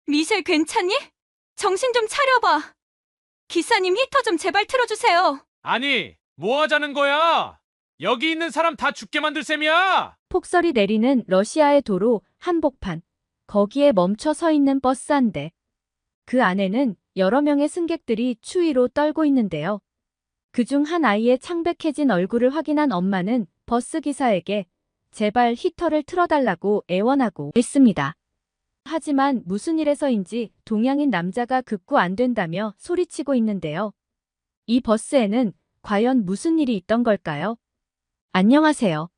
미셸 괜찮니? 정신 좀 차려봐. 기사님 히터 좀 제발 틀어주세요. 아니, 뭐 하자는 거야? 여기 있는 사람 다 죽게 만들 셈이야! 폭설이 내리는 러시아의 도로 한복판. 거기에 멈춰 서 있는 버스 한 대. 그 안에는 여러 명의 승객들이 추위로 떨고 있는데요. 그중 한 아이의 창백해진 얼굴을 확인한 엄마는 버스 기사에게 제발 히터를 틀어달라고 애원하고 있습니다. 하지만 무슨 일에서인지 동양인 남자가 극구 안 된다며 소리치고 있는데요. 이 버스에는 과연 무슨 일이 있던 걸까요? 안녕하세요.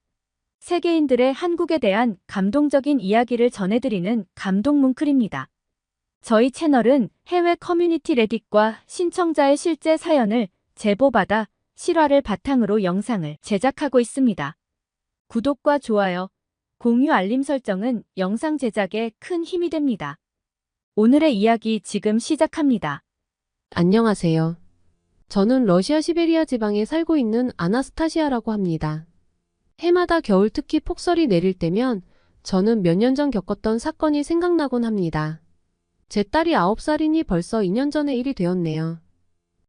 세계인들의 한국에 대한 감동적인 이야기를 전해드리는 감동뭉클입니다. 저희 채널은 해외 커뮤니티 레딧과 신청자의 실제 사연을 제보받아 실화를 바탕으로 영상을 제작하고 있습니다. 구독과 좋아요, 공유 알림 설정은 영상 제작에 큰 힘이 됩니다. 오늘의 이야기 지금 시작합니다. 안녕하세요. 저는 러시아 시베리아 지방에 살고 있는 아나스타시아라고 합니다. 해마다 겨울 특히 폭설이 내릴 때면 저는 몇 년 전 겪었던 사건이 생각나곤 합니다. 제 딸이 9살이니 벌써 2년 전의 일이 되었네요.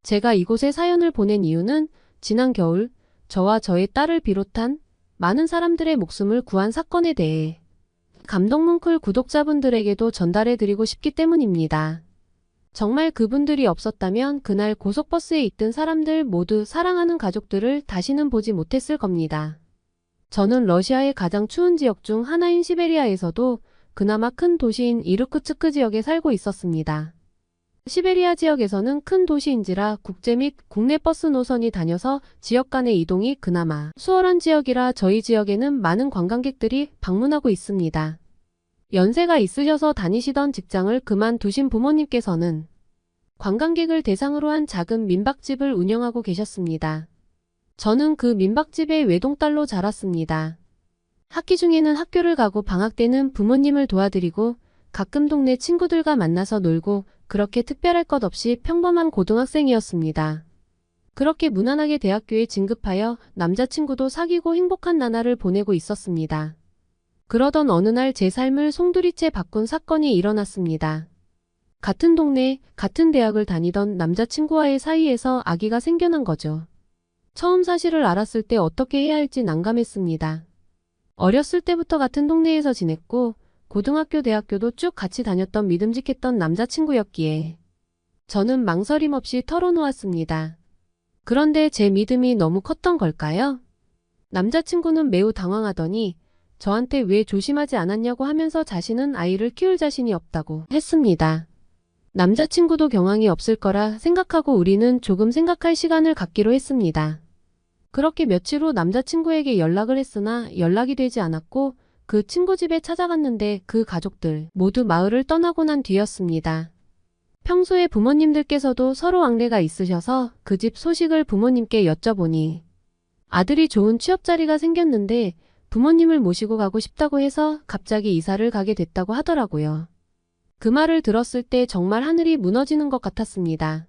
제가 이곳에 사연을 보낸 이유는 지난 겨울 저와 저의 딸을 비롯한 많은 사람들의 목숨을 구한 사건에 대해 감동뭉클 구독자분들에게도 전달해드리고 싶기 때문입니다. 정말 그분들이 없었다면 그날 고속버스에 있던 사람들 모두 사랑하는 가족들을 다시는 보지 못했을 겁니다. 저는 러시아의 가장 추운 지역 중 하나인 시베리아에서도 그나마 큰 도시인 이르쿠츠크 지역에 살고 있었습니다. 시베리아 지역에서는 큰 도시인지라 국제 및 국내 버스 노선이 다녀서 지역 간의 이동이 그나마 수월한 지역이라 저희 지역에는 많은 관광객들이 방문하고 있습니다. 연세가 있으셔서 다니시던 직장을 그만두신 부모님께서는 관광객을 대상으로 한 작은 민박집을 운영하고 계셨습니다. 저는 그 민박집의 외동딸로 자랐습니다. 학기 중에는 학교를 가고 방학 때는 부모님을 도와드리고 가끔 동네 친구들과 만나서 놀고 그렇게 특별할 것 없이 평범한 고등학생이었습니다. 그렇게 무난하게 대학교에 진급하여 남자친구도 사귀고 행복한 나날을 보내고 있었습니다. 그러던 어느 날 제 삶을 송두리째 바꾼 사건이 일어났습니다. 같은 동네, 같은 대학을 다니던 남자친구와의 사이에서 아기가 생겨난 거죠. 처음 사실을 알았을 때 어떻게 해야 할지 난감했습니다. 어렸을 때부터 같은 동네에서 지냈고 고등학교, 대학교도 쭉 같이 다녔던 믿음직했던 남자친구였기에 저는 망설임 없이 털어놓았습니다. 그런데 제 믿음이 너무 컸던 걸까요? 남자친구는 매우 당황하더니 저한테 왜 조심하지 않았냐고 하면서 자신은 아이를 키울 자신이 없다고 했습니다. 남자친구도 경황이 없을 거라 생각하고 우리는 조금 생각할 시간을 갖기로 했습니다. 그렇게 며칠 후 남자친구에게 연락을 했으나 연락이 되지 않았고 그 친구 집에 찾아갔는데 그 가족들 모두 마을을 떠나고 난 뒤였습니다. 평소에 부모님들께서도 서로 왕래가 있으셔서 그 집 소식을 부모님께 여쭤보니 아들이 좋은 취업 자리가 생겼는데 부모님을 모시고 가고 싶다고 해서 갑자기 이사를 가게 됐다고 하더라고요. 그 말을 들었을 때 정말 하늘이 무너지는 것 같았습니다.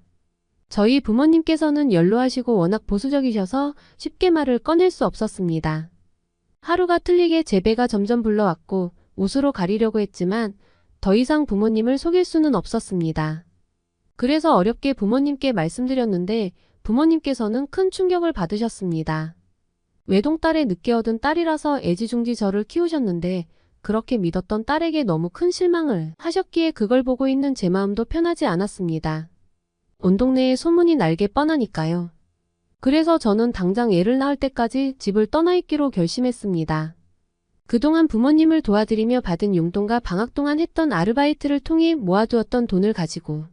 저희 부모님께서는 연로하시고 워낙 보수적이셔서 쉽게 말을 꺼낼 수 없었습니다. 하루가 틀리게 제 배가 점점 불러왔고 옷으로 가리려고 했지만 더 이상 부모님을 속일 수는 없었습니다. 그래서 어렵게 부모님께 말씀드렸는데 부모님께서는 큰 충격을 받으셨습니다. 외동딸에 늦게 얻은 딸이라서 애지중지 저를 키우셨는데 그렇게 믿었던 딸에게 너무 큰 실망을 하셨기에 그걸 보고 있는 제 마음도 편하지 않았습니다. 온 동네에 소문이 날게 뻔하니까요. 그래서 저는 당장 애를 낳을 때까지 집을 떠나 있기로 결심했습니다. 그동안 부모님을 도와드리며 받은 용돈과 방학 동안 했던 아르바이트를 통해 모아두었던 돈을 가지고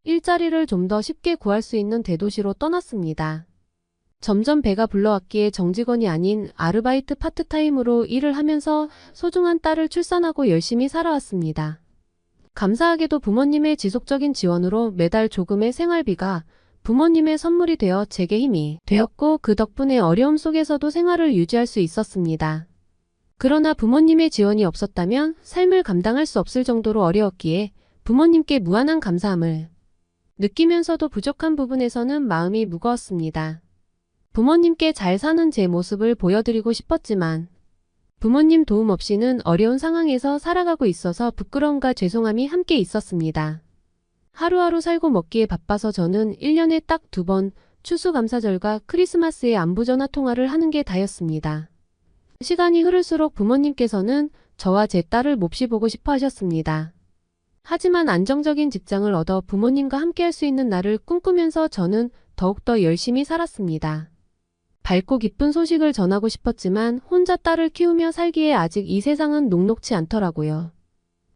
일자리를 좀 더 쉽게 구할 수 있는 대도시로 떠났습니다. 점점 배가 불러왔기에 정직원이 아닌 아르바이트 파트타임으로 일을 하면서 소중한 딸을 출산하고 열심히 살아왔습니다. 감사하게도 부모님의 지속적인 지원으로 매달 조금의 생활비가 부모님의 선물이 되어 제게 힘이 되었고 그 덕분에 어려움 속에서도 생활을 유지할 수 있었습니다. 그러나 부모님의 지원이 없었다면 삶을 감당할 수 없을 정도로 어려웠기에 부모님께 무한한 감사함을 느끼면서도 부족한 부분에서는 마음이 무거웠습니다. 부모님께 잘 사는 제 모습을 보여드리고 싶었지만 부모님 도움 없이는 어려운 상황에서 살아가고 있어서 부끄러움과 죄송함이 함께 있었습니다. 하루하루 살고 먹기에 바빠서 저는 1년에 딱 2번 추수감사절과 크리스마스에 안부전화 통화를 하는 게 다였습니다. 시간이 흐를수록 부모님께서는 저와 제 딸을 몹시 보고 싶어 하셨습니다. 하지만 안정적인 직장을 얻어 부모님과 함께 할 수 있는 날을 꿈꾸면서 저는 더욱더 열심히 살았습니다. 밝고 기쁜 소식을 전하고 싶었지만 혼자 딸을 키우며 살기에 아직 이 세상은 녹록지 않더라고요.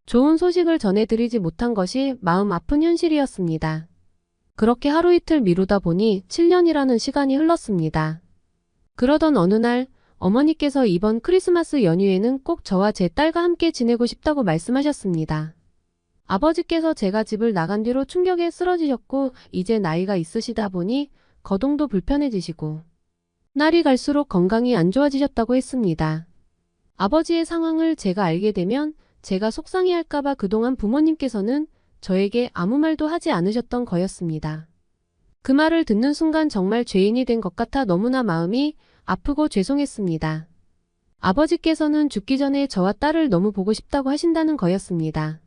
좋은 소식을 전해드리지 못한 것이 마음 아픈 현실이었습니다. 그렇게 하루 이틀 미루다 보니 7년이라는 시간이 흘렀습니다. 그러던 어느 날 어머니께서 이번 크리스마스 연휴에는 꼭 저와 제 딸과 함께 지내고 싶다고 말씀하셨습니다. 아버지께서 제가 집을 나간 뒤로 충격에 쓰러지셨고 이제 나이가 있으시다 보니 거동도 불편해지시고 날이 갈수록 건강이 안 좋아지셨다고 했습니다. 아버지의 상황을 제가 알게 되면 제가 속상해할까봐 그동안 부모님께서는 저에게 아무 말도 하지 않으셨던 거였습니다. 그 말을 듣는 순간 정말 죄인이 된 것 같아 너무나 마음이 아프고 죄송했습니다. 아버지께서는 죽기 전에 저와 딸을 너무 보고 싶다고 하신다는 거였습니다.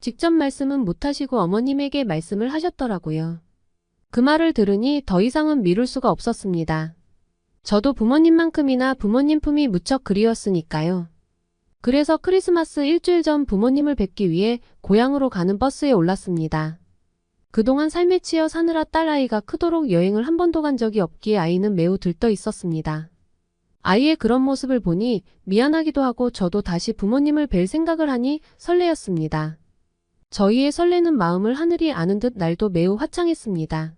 직접 말씀은 못하시고 어머님에게 말씀을 하셨더라고요. 그 말을 들으니 더 이상은 미룰 수가 없었습니다. 저도 부모님만큼이나 부모님 품이 무척 그리웠으니까요. 그래서 크리스마스 일주일 전 부모님을 뵙기 위해 고향으로 가는 버스에 올랐습니다. 그동안 삶에 치여 사느라 딸아이가 크도록 여행을 한 번도 간 적이 없기에 아이는 매우 들떠 있었습니다. 아이의 그런 모습을 보니 미안하기도 하고 저도 다시 부모님을 뵐 생각을 하니 설레었습니다. 저희의 설레는 마음을 하늘이 아는 듯 날도 매우 화창했습니다.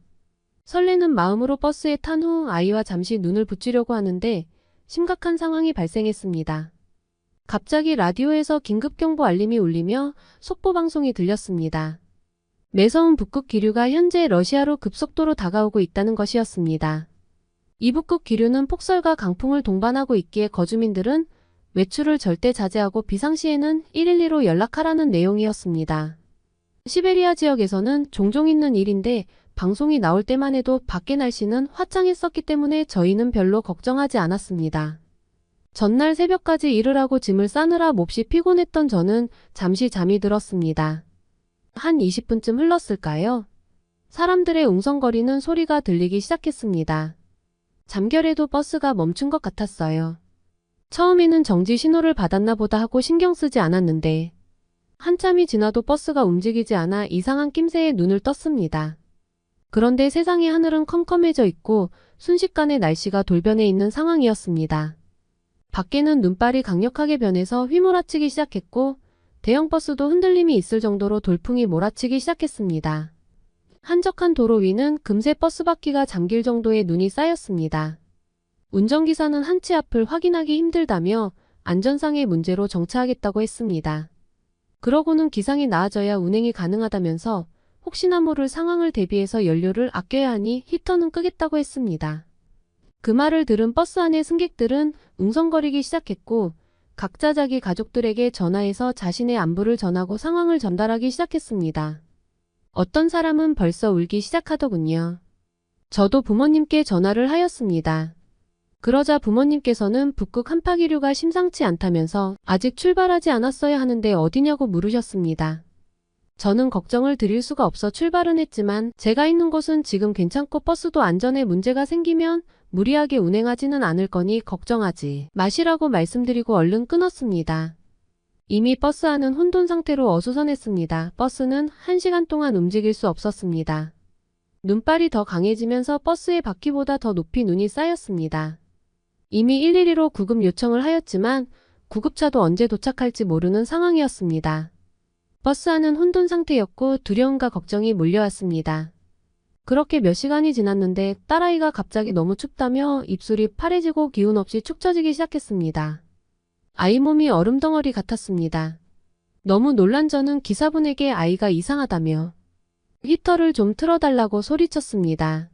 설레는 마음으로 버스에 탄 후 아이와 잠시 눈을 붙이려고 하는데 심각한 상황이 발생했습니다. 갑자기 라디오에서 긴급경보 알림이 울리며 속보방송이 들렸습니다. 매서운 북극 기류가 현재 러시아로 급속도로 다가오고 있다는 것이었습니다. 이 북극 기류는 폭설과 강풍을 동반하고 있기에 거주민들은 외출을 절대 자제하고 비상시에는 112로 연락하라는 내용이었습니다. 시베리아 지역에서는 종종 있는 일인데 방송이 나올 때만 해도 밖의 날씨는 화창했었기 때문에 저희는 별로 걱정하지 않았습니다. 전날 새벽까지 일을 하고 짐을 싸느라 몹시 피곤했던 저는 잠시 잠이 들었습니다. 한 20분쯤 흘렀을까요? 사람들의 웅성거리는 소리가 들리기 시작했습니다. 잠결에도 버스가 멈춘 것 같았어요. 처음에는 정지 신호를 받았나 보다 하고 신경 쓰지 않았는데 한참이 지나도 버스가 움직이지 않아 이상한 낌새에 눈을 떴습니다. 그런데 세상의 하늘은 컴컴해져 있고 순식간에 날씨가 돌변해 있는 상황이었습니다. 밖에는 눈발이 강력하게 변해서 휘몰아치기 시작했고 대형 버스도 흔들림이 있을 정도로 돌풍이 몰아치기 시작했습니다. 한적한 도로 위는 금세 버스 바퀴가 잠길 정도의 눈이 쌓였습니다. 운전기사는 한치 앞을 확인하기 힘들다며 안전상의 문제로 정차하겠다고 했습니다. 그러고는 기상이 나아져야 운행이 가능하다면서 혹시나 모를 상황을 대비해서 연료를 아껴야 하니 히터는 끄겠다고 했습니다. 그 말을 들은 버스 안의 승객들은 웅성거리기 시작했고 각자 자기 가족들에게 전화해서 자신의 안부를 전하고 상황을 전달하기 시작했습니다. 어떤 사람은 벌써 울기 시작하더군요. 저도 부모님께 전화를 하였습니다. 그러자 부모님께서는 북극 한파기류가 심상치 않다면서 아직 출발하지 않았어야 하는데 어디냐고 물으셨습니다. 저는 걱정을 드릴 수가 없어 출발은 했지만 제가 있는 곳은 지금 괜찮고 버스도 안전에 문제가 생기면 무리하게 운행하지는 않을 거니 걱정하지 마시라고 말씀드리고 얼른 끊었습니다. 이미 버스 안은 혼돈 상태로 어수선했습니다. 버스는 1시간 동안 움직일 수 없었습니다. 눈발이 더 강해지면서 버스의 바퀴보다 더 높이 눈이 쌓였습니다. 이미 112로 구급 요청을 하였지만 구급차도 언제 도착할지 모르는 상황이었습니다. 버스 안은 혼돈 상태였고 두려움과 걱정이 몰려왔습니다. 그렇게 몇 시간이 지났는데 딸아이가 갑자기 너무 춥다며 입술이 파래지고 기운 없이 축 처지기 시작했습니다. 아이 몸이 얼음덩어리 같았습니다. 너무 놀란 저는 기사분에게 아이가 이상하다며 히터를 좀 틀어달라고 소리쳤습니다.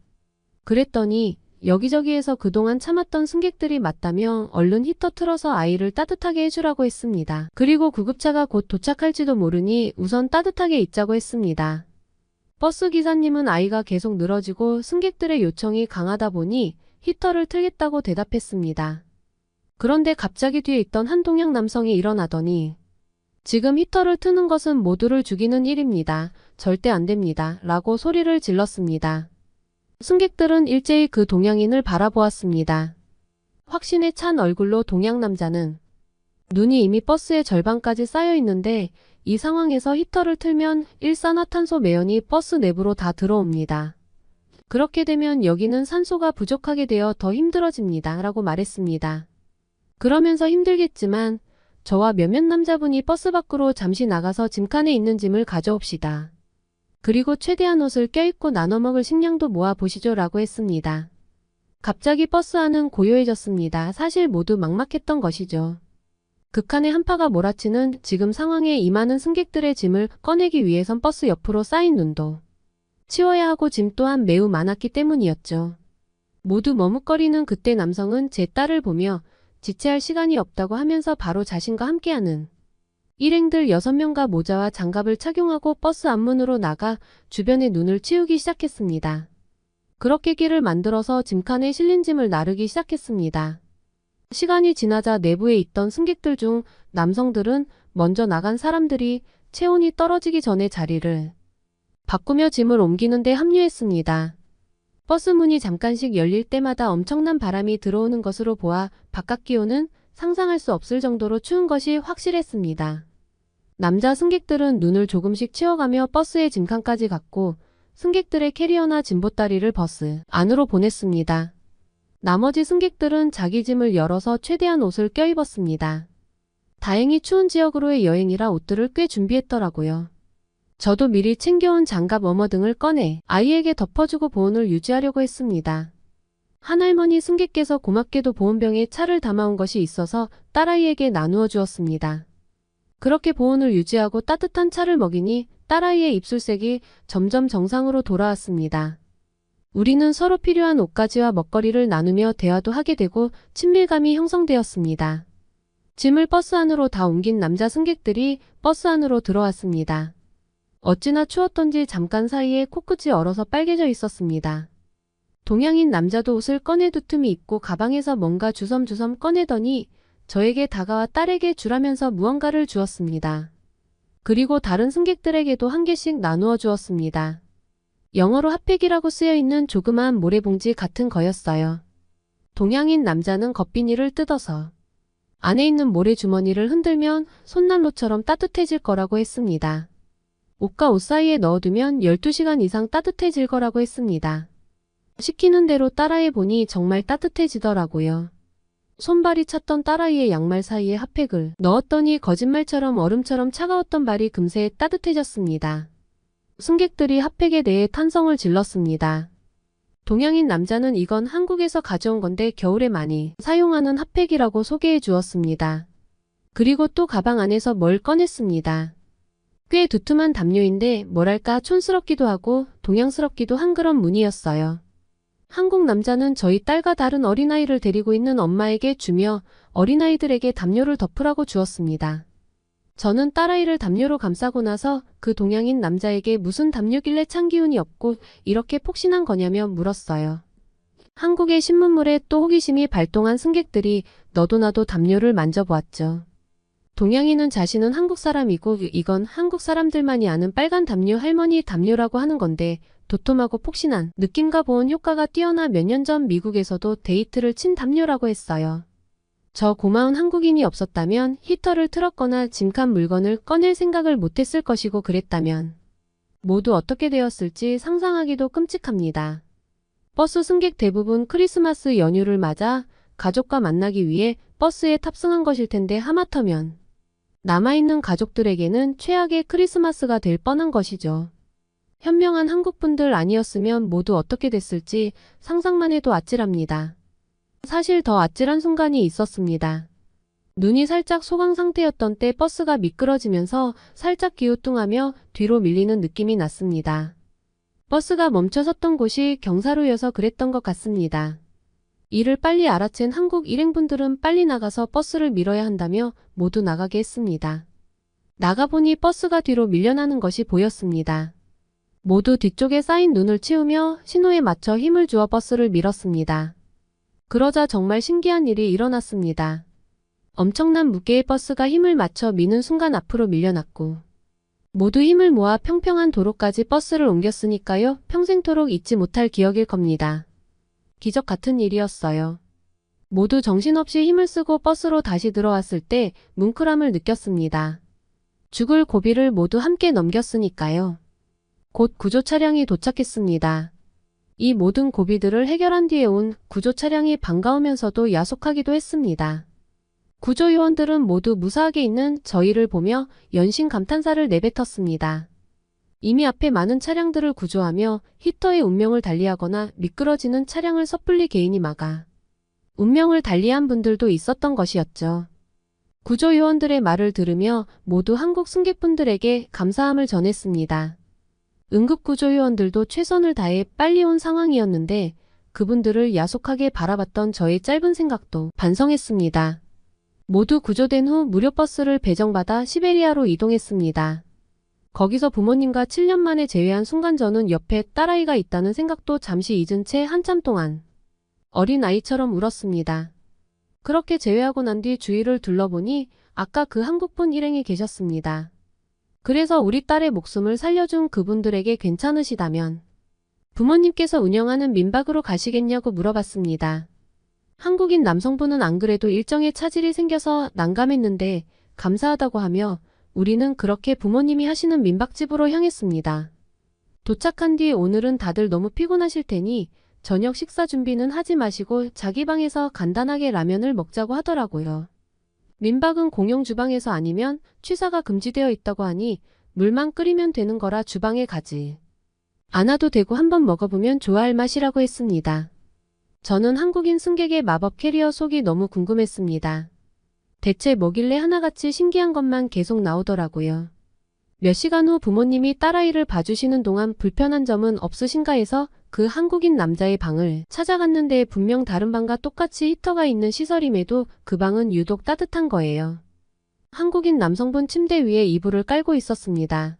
그랬더니 여기저기에서 그동안 참았던 승객들이 맞다며 얼른 히터 틀어서 아이를 따뜻하게 해주라고 했습니다. 그리고 구급차가 곧 도착할지도 모르니 우선 따뜻하게 있자고 했습니다. 버스 기사님은 아이가 계속 늘어지고 승객들의 요청이 강하다 보니 히터를 틀겠다고 대답했습니다. 그런데 갑자기 뒤에 있던 한 동양 남성이 일어나더니 지금 히터를 트는 것은 모두를 죽이는 일입니다. 절대 안 됩니다. 라고 소리를 질렀습니다. 승객들은 일제히 그 동양인을 바라보았습니다. 확신에 찬 얼굴로 동양 남자는 눈이 이미 버스의 절반까지 쌓여 있는데 이 상황에서 히터를 틀면 일산화탄소 매연이 버스 내부로 다 들어옵니다. 그렇게 되면 여기는 산소가 부족하게 되어 더 힘들어집니다. 라고 말했습니다. 그러면서 힘들겠지만 저와 몇몇 남자분이 버스 밖으로 잠시 나가서 짐칸에 있는 짐을 가져옵시다. 그리고 최대한 옷을 껴입고 나눠 먹을 식량도 모아 보시죠. 라고 했습니다. 갑자기 버스 안은 고요해졌습니다. 사실 모두 막막했던 것이죠. 극한의 한파가 몰아치는 지금 상황에 이 많은 승객들의 짐을 꺼내기 위해선 버스 옆으로 쌓인 눈도 치워야 하고 짐 또한 매우 많았기 때문이었죠. 모두 머뭇거리는 그때 남성은 제 딸을 보며 지체할 시간이 없다고 하면서 바로 자신과 함께하는 일행들 6명과 모자와 장갑을 착용하고 버스 앞문으로 나가 주변의 눈을 치우기 시작했습니다. 그렇게 길을 만들어서 짐칸에 실린 짐을 나르기 시작했습니다. 시간이 지나자 내부에 있던 승객들 중 남성들은 먼저 나간 사람들이 체온이 떨어지기 전에 자리를 바꾸며 짐을 옮기는데 합류했습니다. 버스 문이 잠깐씩 열릴 때마다 엄청난 바람이 들어오는 것으로 보아 바깥 기온은 상상할 수 없을 정도로 추운 것이 확실했습니다. 남자 승객들은 눈을 조금씩 치워가며 버스의 짐칸까지 갔고 승객들의 캐리어나 짐보따리를 버스 안으로 보냈습니다. 나머지 승객들은 자기 짐을 열어서 최대한 옷을 껴입었습니다. 다행히 추운 지역으로의 여행이라 옷들을 꽤 준비했더라고요. 저도 미리 챙겨온 장갑, 워머 등을 꺼내 아이에게 덮어주고 보온을 유지하려고 했습니다. 한 할머니 승객께서 고맙게도 보온병에 차를 담아온 것이 있어서 딸아이에게 나누어 주었습니다. 그렇게 보온을 유지하고 따뜻한 차를 먹이니 딸아이의 입술색이 점점 정상으로 돌아왔습니다. 우리는 서로 필요한 옷가지와 먹거리를 나누며 대화도 하게 되고 친밀감이 형성되었습니다. 짐을 버스 안으로 다 옮긴 남자 승객들이 버스 안으로 들어왔습니다. 어찌나 추웠던지 잠깐 사이에 코끝이 얼어서 빨개져 있었습니다. 동양인 남자도 옷을 꺼내 두툼히 입고 가방에서 뭔가 주섬주섬 꺼내더니 저에게 다가와 딸에게 주라면서 무언가를 주었습니다. 그리고 다른 승객들에게도 한 개씩 나누어 주었습니다. 영어로 핫팩이라고 쓰여있는 조그마한 모래봉지 같은 거였어요. 동양인 남자는 겉비닐을 뜯어서 안에 있는 모래주머니를 흔들면 손난로처럼 따뜻해질 거라고 했습니다. 옷과 옷 사이에 넣어두면 12시간 이상 따뜻해질 거라고 했습니다. 시키는 대로 따라해 보니 정말 따뜻해지더라고요. 손발이 찼던 딸아이의 양말 사이에 핫팩을 넣었더니 거짓말처럼 얼음처럼 차가웠던 발이 금세 따뜻해졌습니다. 승객들이 핫팩에 대해 탄성을 질렀습니다. 동양인 남자는 이건 한국에서 가져온 건데 겨울에 많이 사용하는 핫팩이라고 소개해 주었습니다. 그리고 또 가방 안에서 뭘 꺼냈습니다. 꽤 두툼한 담요인데 뭐랄까 촌스럽기도 하고 동양스럽기도 한 그런 무늬였어요. 한국 남자는 저희 딸과 다른 어린아이를 데리고 있는 엄마에게 주며 어린아이들에게 담요를 덮으라고 주었습니다. 저는 딸아이를 담요로 감싸고 나서 그 동양인 남자에게 무슨 담요길래 찬 기운이 없고 이렇게 폭신한 거냐며 물었어요. 한국의 신문물에 또 호기심이 발동한 승객들이 너도 나도 담요를 만져보았죠. 동양인은 자신은 한국 사람이고 이건 한국 사람들만이 아는 빨간 담요 할머니 담요라고 하는 건데 도톰하고 폭신한 느낌과 보온 효과가 뛰어나 몇 년 전 미국에서도 데이트를 친 담요라고 했어요. 저 고마운 한국인이 없었다면 히터를 틀었거나 짐칸 물건을 꺼낼 생각을 못했을 것이고 그랬다면 모두 어떻게 되었을지 상상하기도 끔찍합니다. 버스 승객 대부분 크리스마스 연휴를 맞아 가족과 만나기 위해 버스에 탑승한 것일 텐데 하마터면 남아있는 가족들에게는 최악의 크리스마스가 될 뻔한 것이죠. 현명한 한국분들 아니었으면 모두 어떻게 됐을지 상상만 해도 아찔합니다. 사실 더 아찔한 순간이 있었습니다. 눈이 살짝 소강 상태였던 때 버스가 미끄러지면서 살짝 기우뚱하며 뒤로 밀리는 느낌이 났습니다. 버스가 멈춰 섰던 곳이 경사로여서 그랬던 것 같습니다. 이를 빨리 알아챈 한국 일행분들은 빨리 나가서 버스를 밀어야 한다며 모두 나가게 했습니다. 나가보니 버스가 뒤로 밀려나는 것이 보였습니다. 모두 뒤쪽에 쌓인 눈을 치우며 신호에 맞춰 힘을 주어 버스를 밀었습니다. 그러자 정말 신기한 일이 일어났습니다. 엄청난 무게의 버스가 힘을 맞춰 미는 순간 앞으로 밀려났고 모두 힘을 모아 평평한 도로까지 버스를 옮겼으니까요. 평생토록 잊지 못할 기억일 겁니다. 기적 같은 일이었어요. 모두 정신없이 힘을 쓰고 버스로 다시 들어왔을 때 뭉클함을 느꼈습니다. 죽을 고비를 모두 함께 넘겼으니까요. 곧 구조 차량이 도착했습니다. 이 모든 고비들을 해결한 뒤에 온 구조 차량이 반가우면서도 야속하기도 했습니다. 구조요원들은 모두 무사하게 있는 저희를 보며 연신 감탄사를 내뱉었습니다. 이미 앞에 많은 차량들을 구조하며 히터의 운명을 달리하거나 미끄러지는 차량을 섣불리 개인이 막아 운명을 달리한 분들도 있었던 것이었죠. 구조요원들의 말을 들으며 모두 한국 승객분들에게 감사함을 전했습니다. 응급구조요원들도 최선을 다해 빨리 온 상황이었는데 그분들을 야속하게 바라봤던 저의 짧은 생각도 반성했습니다. 모두 구조된 후 무료 버스를 배정받아 시베리아로 이동했습니다. 거기서 부모님과 7년 만에 재회한 순간 저는 옆에 딸아이가 있다는 생각도 잠시 잊은 채 한참 동안 어린 아이처럼 울었습니다. 그렇게 재회하고 난 뒤 주위를 둘러보니 아까 그 한국분 일행이 계셨습니다. 그래서 우리 딸의 목숨을 살려준 그분들에게 괜찮으시다면 부모님께서 운영하는 민박으로 가시겠냐고 물어봤습니다. 한국인 남성분은 안 그래도 일정에 차질이 생겨서 난감했는데 감사하다고 하며 우리는 그렇게 부모님이 하시는 민박집으로 향했습니다. 도착한 뒤 오늘은 다들 너무 피곤하실 테니 저녁 식사 준비는 하지 마시고 자기 방에서 간단하게 라면을 먹자고 하더라고요. 민박은 공용 주방에서 아니면 취사가 금지되어 있다고 하니 물만 끓이면 되는 거라 주방에 가지 않아도 되고 한번 먹어보면 좋아할 맛이라고 했습니다. 저는 한국인 승객의 마법 캐리어 속이 너무 궁금했습니다. 대체 뭐길래 하나같이 신기한 것만 계속 나오더라고요. 몇 시간 후 부모님이 딸아이를 봐주시는 동안 불편한 점은 없으신가 해서 그 한국인 남자의 방을 찾아갔는데 분명 다른 방과 똑같이 히터가 있는 시설임에도 그 방은 유독 따뜻한 거예요. 한국인 남성분 침대 위에 이불을 깔고 있었습니다.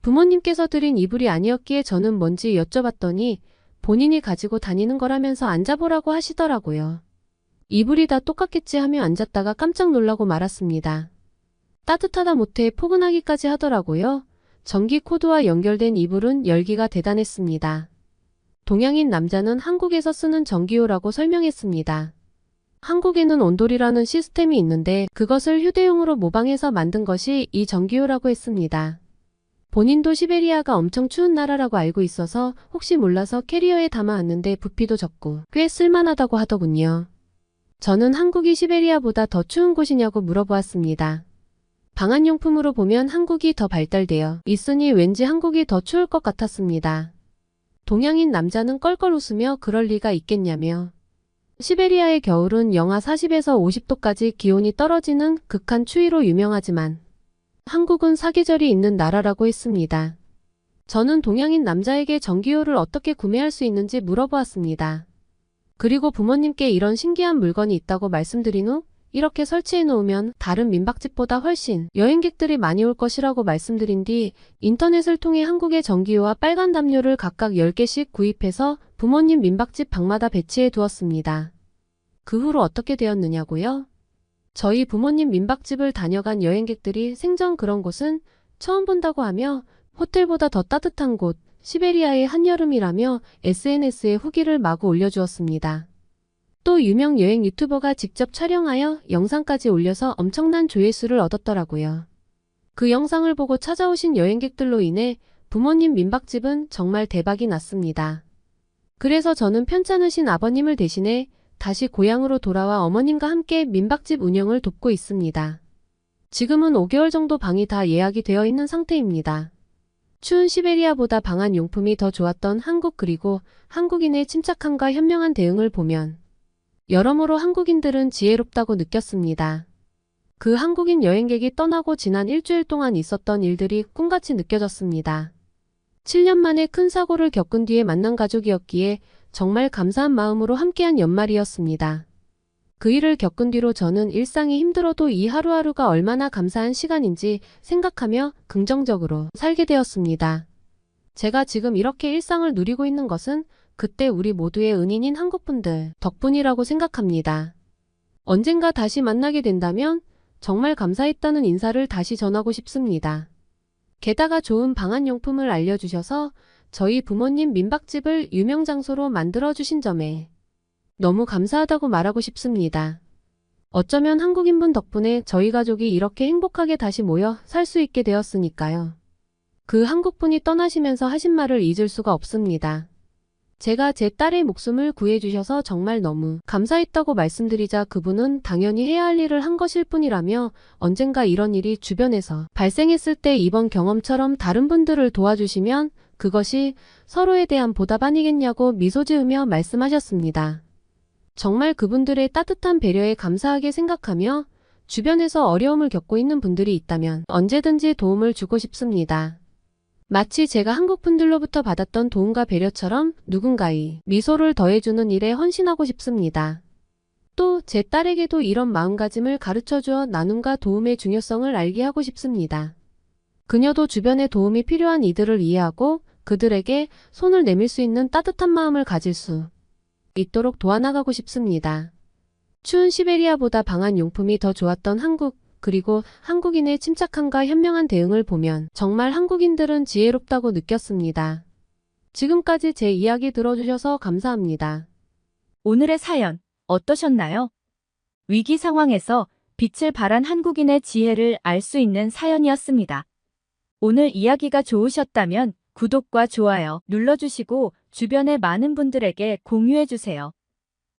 부모님께서 드린 이불이 아니었기에 저는 뭔지 여쭤봤더니 본인이 가지고 다니는 거라면서 앉아보라고 하시더라고요. 이불이 다 똑같겠지 하며 앉았다가 깜짝 놀라고 말았습니다. 따뜻하다 못해 포근하기까지 하더라고요. 전기 코드와 연결된 이불은 열기가 대단했습니다. 동양인 남자는 한국에서 쓰는 전기요라고 설명했습니다. 한국에는 온돌이라는 시스템이 있는데 그것을 휴대용으로 모방해서 만든 것이 이 전기요라고 했습니다. 본인도 시베리아가 엄청 추운 나라라고 알고 있어서 혹시 몰라서 캐리어에 담아왔는데 부피도 적고 꽤 쓸만하다고 하더군요. 저는 한국이 시베리아보다 더 추운 곳이냐고 물어보았습니다. 방한용품으로 보면 한국이 더 발달되어 있으니 왠지 한국이 더 추울 것 같았습니다. 동양인 남자는 껄껄 웃으며 그럴 리가 있겠냐며 시베리아의 겨울은 영하 40에서 50도까지 기온이 떨어지는 극한 추위로 유명하지만 한국은 사계절이 있는 나라라고 했습니다. 저는 동양인 남자에게 전기요를 어떻게 구매할 수 있는지 물어보았습니다. 그리고 부모님께 이런 신기한 물건이 있다고 말씀드린 후 이렇게 설치해 놓으면 다른 민박집보다 훨씬 여행객들이 많이 올 것이라고 말씀드린 뒤 인터넷을 통해 한국의 전기요와 빨간 담요를 각각 10개씩 구입해서 부모님 민박집 방마다 배치해 두었습니다. 그 후로 어떻게 되었느냐고요? 저희 부모님 민박집을 다녀간 여행객들이 생전 그런 곳은 처음 본다고 하며 호텔보다 더 따뜻한 곳, 시베리아의 한여름이라며 SNS에 후기를 마구 올려주었습니다. 또 유명 여행 유튜버가 직접 촬영하여 영상까지 올려서 엄청난 조회수를 얻었더라고요. 그 영상을 보고 찾아오신 여행객들로 인해 부모님 민박집은 정말 대박이 났습니다. 그래서 저는 편찮으신 아버님을 대신해 다시 고향으로 돌아와 어머님과 함께 민박집 운영을 돕고 있습니다. 지금은 5개월 정도 방이 다 예약이 되어 있는 상태입니다. 추운 시베리아보다 방한 용품이 더 좋았던 한국 그리고 한국인의 침착함과 현명한 대응을 보면 여러모로 한국인들은 지혜롭다고 느꼈습니다. 그 한국인 여행객이 떠나고 지난 일주일 동안 있었던 일들이 꿈같이 느껴졌습니다. 7년 만에 큰 사고를 겪은 뒤에 만난 가족이었기에 정말 감사한 마음으로 함께한 연말이었습니다. 그 일을 겪은 뒤로 저는 일상이 힘들어도 이 하루하루가 얼마나 감사한 시간인지 생각하며 긍정적으로 살게 되었습니다. 제가 지금 이렇게 일상을 누리고 있는 것은 그때 우리 모두의 은인인 한국분들 덕분이라고 생각합니다. 언젠가 다시 만나게 된다면 정말 감사했다는 인사를 다시 전하고 싶습니다. 게다가 좋은 방한용품을 알려주셔서 저희 부모님 민박집을 유명 장소로 만들어주신 점에 너무 감사하다고 말하고 싶습니다. 어쩌면 한국인분 덕분에 저희 가족이 이렇게 행복하게 다시 모여 살 수 있게 되었으니까요. 그 한국분이 떠나시면서 하신 말을 잊을 수가 없습니다. 제가 제 딸의 목숨을 구해주셔서 정말 너무 감사했다고 말씀드리자 그분은 당연히 해야 할 일을 한 것일 뿐이라며 언젠가 이런 일이 주변에서 발생했을 때 이번 경험처럼 다른 분들을 도와주시면 그것이 서로에 대한 보답 아니겠냐고 미소 지으며 말씀하셨습니다. 정말 그분들의 따뜻한 배려에 감사하게 생각하며 주변에서 어려움을 겪고 있는 분들이 있다면 언제든지 도움을 주고 싶습니다. 마치 제가 한국분들로부터 받았던 도움과 배려처럼 누군가의 미소를 더해주는 일에 헌신하고 싶습니다. 또 제 딸에게도 이런 마음가짐을 가르쳐주어 나눔과 도움의 중요성을 알게 하고 싶습니다. 그녀도 주변에 도움이 필요한 이들을 이해하고 그들에게 손을 내밀 수 있는 따뜻한 마음을 가질 수 있도록 도와나가고 싶습니다. 추운 시베리아보다 방한용품이 더 좋았던 한국, 그리고 한국인의 침착함과 현명한 대응을 보면 정말 한국인들은 지혜롭다고 느꼈습니다. 지금까지 제 이야기 들어주셔서 감사합니다. 오늘의 사연 어떠셨나요? 위기 상황에서 빛을 발한 한국인의 지혜를 알 수 있는 사연이었습니다. 오늘 이야기가 좋으셨다면 구독과 좋아요 눌러주시고 주변의 많은 분들에게 공유해주세요.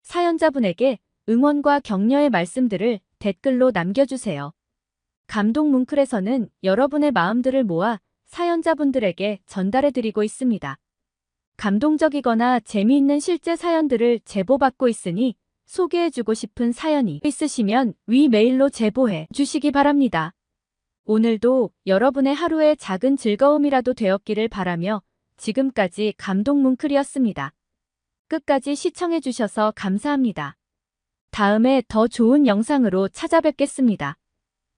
사연자분에게 응원과 격려의 말씀들을 댓글로 남겨주세요. 감동 뭉클에서는 여러분의 마음들을 모아 사연자분들에게 전달해드리고 있습니다. 감동적이거나 재미있는 실제 사연들을 제보받고 있으니 소개해주고 싶은 사연이 있으시면 위 메일로 제보해 주시기 바랍니다. 오늘도 여러분의 하루의 작은 즐거움이라도 되었기를 바라며 지금까지 감동 뭉클이었습니다. 끝까지 시청해주셔서 감사합니다. 다음에 더 좋은 영상으로 찾아뵙겠습니다.